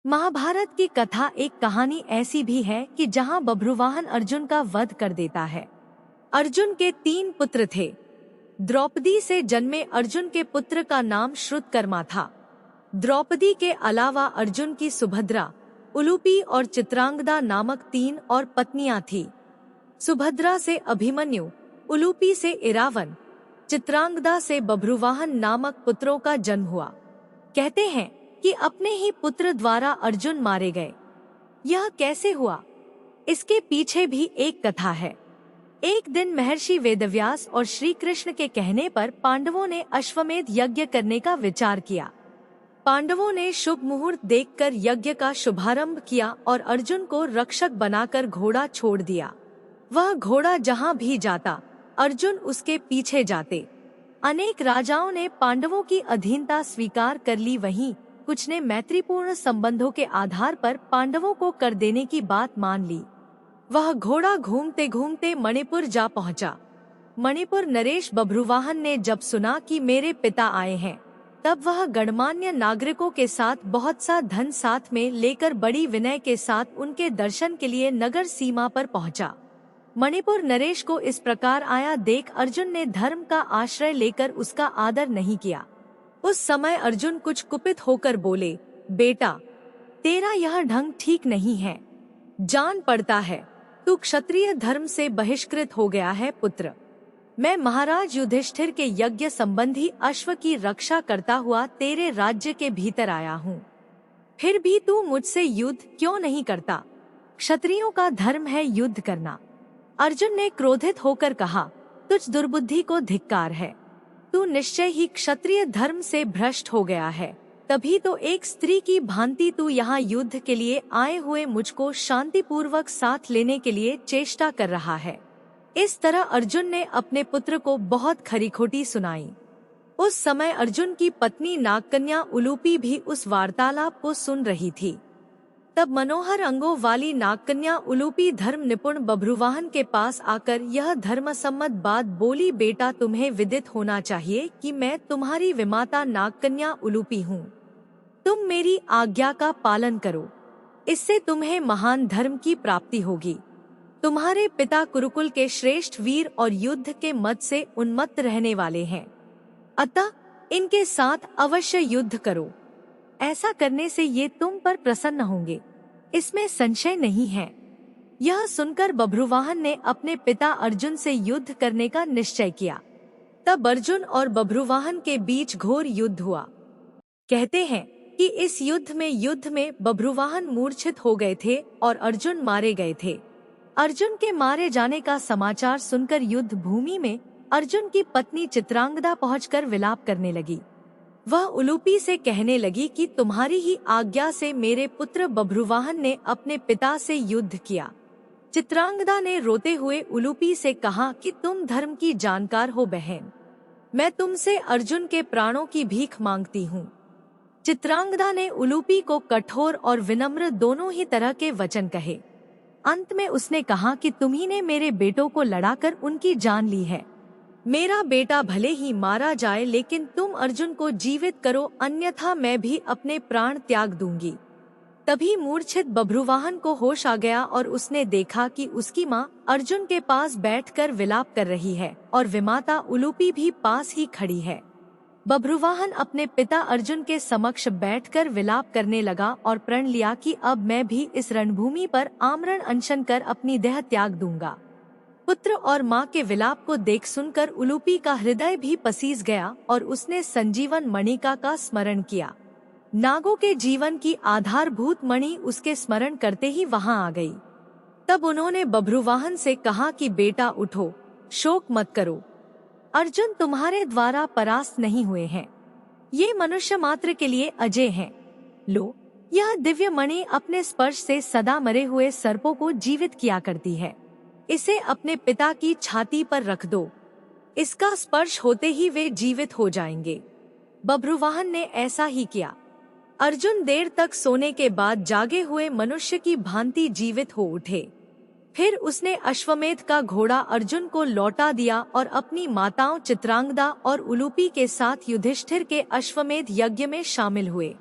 महाभारत की कथा एक कहानी ऐसी भी है कि जहां बभ्रुवाहन अर्जुन का वध कर देता है। अर्जुन के 3 पुत्र थे। द्रौपदी से जन्मे अर्जुन के पुत्र का नाम श्रुतकर्मा था। द्रौपदी के अलावा अर्जुन की सुभद्रा, उलूपी और चित्रांगदा नामक 3 और पत्नियां थीं। सुभद्रा से अभिमन्यु, उलूपी से इरावन, चित्रांगदा से बभ्रुवाहन नामक पुत्रों का जन्म हुआ। कहते हैं कि अपने ही पुत्र द्वारा अर्जुन मारे गए। यह कैसे हुआ? इसके पीछे भी एक कथा है। एक दिन महर्षि वेदव्यास और श्री कृष्ण के कहने पर पांडवों ने अश्वमेध यज्ञ करने का विचार किया। पांडवों ने शुभ मुहूर्त देखकर यज्ञ का शुभारंभ किया और अर्जुन को रक्षक बनाकर घोड़ा छोड़ दिया। वह घोड़ा जहां भी जाता, अर्जुन उसके पीछे जाते। अनेक राजाओं ने पांडवों की अधीनता स्वीकार कर ली, वहीं कुछ ने मैत्रीपूर्ण संबंधों के आधार पर पांडवों को कर देने की बात मान ली। वह घोड़ा घूमते घूमते मणिपुर जा पहुंचा। मणिपुर नरेश बभ्रुवाहन ने जब सुना कि मेरे पिता आए हैं, तब वह गणमान्य नागरिकों के साथ बहुत सा धन साथ में लेकर बड़ी विनय के साथ उनके दर्शन के लिए नगर सीमा पर पहुंचा। मणिपुर नरेश को इस प्रकार आया देख अर्जुन ने धर्म का आश्रय लेकर उसका आदर नहीं किया। उस समय अर्जुन कुछ कुपित होकर बोले, बेटा, तेरा यह ढंग ठीक नहीं है। जान पड़ता है तू क्षत्रिय धर्म से बहिष्कृत हो गया है। पुत्र, मैं महाराज युधिष्ठिर के यज्ञ संबंधी अश्व की रक्षा करता हुआ तेरे राज्य के भीतर आया हूँ। फिर भी तू मुझसे युद्ध क्यों नहीं करता? क्षत्रियों का धर्म है युद्ध करना। अर्जुन ने क्रोधित होकर कहा, तुझ दुर्बुद्धि को धिक्कार है। तू निश्चय ही क्षत्रिय धर्म से भ्रष्ट हो गया है। तभी तो एक स्त्री की भांति तू यहाँ युद्ध के लिए आए हुए मुझको शांतिपूर्वक साथ लेने के लिए चेष्टा कर रहा है। इस तरह अर्जुन ने अपने पुत्र को बहुत खरी-खोटी सुनाई। उस समय अर्जुन की पत्नी नागकन्या उलूपी भी उस वार्तालाप को सुन रही थी। तब मनोहर अंगों वाली नागकन्या उलूपी धर्म निपुण बभ्रुवाहन के पास आकर यह धर्मसम्मत बात बोली, बेटा, तुम्हें विदित होना चाहिए कि मैं तुम्हारी विमाता नागकन्या उलूपी हूँ। तुम मेरी आज्ञा का पालन करो, इससे तुम्हें महान धर्म की प्राप्ति होगी। तुम्हारे पिता कुरुकुल के श्रेष्ठ वीर और युद्ध के मद से उन्मत्त रहने वाले हैं, अतः इनके साथ अवश्य युद्ध करो। ऐसा करने से ये तुम पर प्रसन्न होंगे, इसमें संशय नहीं है। यह सुनकर बभ्रुवाहन ने अपने पिता अर्जुन से युद्ध करने का निश्चय किया। तब अर्जुन और बभ्रुवाहन के बीच घोर युद्ध हुआ। कहते हैं कि इस युद्ध में बभ्रुवाहन मूर्छित हो गए थे और अर्जुन मारे गए थे। अर्जुन के मारे जाने का समाचार सुनकर युद्ध भूमि में अर्जुन की पत्नी चित्रांगदा पहुंचकर विलाप करने लगी। वह उलूपी से कहने लगी कि तुम्हारी ही आज्ञा से मेरे पुत्र बभ्रुवाहन ने अपने पिता से युद्ध किया। चित्रांगदा ने रोते हुए उलूपी से कहा कि तुम धर्म की जानकार हो बहन, मैं तुमसे अर्जुन के प्राणों की भीख मांगती हूँ। चित्रांगदा ने उलूपी को कठोर और विनम्र दोनों ही तरह के वचन कहे। अंत में उसने कहा कि तुम्ही ने मेरे बेटों को लड़ाकर उनकी जान ली है। मेरा बेटा भले ही मारा जाए, लेकिन तुम अर्जुन को जीवित करो, अन्यथा मैं भी अपने प्राण त्याग दूंगी। तभी मूर्छित बभ्रुवाहन को होश आ गया और उसने देखा कि उसकी माँ अर्जुन के पास बैठकर विलाप कर रही है और विमाता उलूपी भी पास ही खड़ी है। बभ्रुवाहन अपने पिता अर्जुन के समक्ष बैठकर विलाप करने लगा और प्रण लिया कि अब मैं भी इस रणभूमि पर आमरण अनशन कर अपनी देह त्याग दूंगा। पुत्र और माँ के विलाप को देख सुनकर उलूपी का हृदय भी पसीज गया और उसने संजीवन मणिका का स्मरण किया। नागों के जीवन की आधारभूत मणि उसके स्मरण करते ही वहां आ गई। तब उन्होंने बभ्रुवाहन से कहा कि बेटा उठो, शोक मत करो। अर्जुन तुम्हारे द्वारा परास्त नहीं हुए हैं। ये मनुष्य मात्र के लिए अजय हैं। लो, यह दिव्य मणि अपने स्पर्श से सदा मरे हुए सर्पों को जीवित किया करती है। इसे अपने पिता की छाती पर रख दो, इसका स्पर्श होते ही वे जीवित हो जाएंगे। बभ्रुवाहन ने ऐसा ही किया। अर्जुन देर तक सोने के बाद जागे हुए मनुष्य की भांति जीवित हो उठे। फिर उसने अश्वमेध का घोड़ा अर्जुन को लौटा दिया और अपनी माताओं चित्रांगदा और उलूपी के साथ युधिष्ठिर के अश्वमेध यज्ञ में शामिल हुए।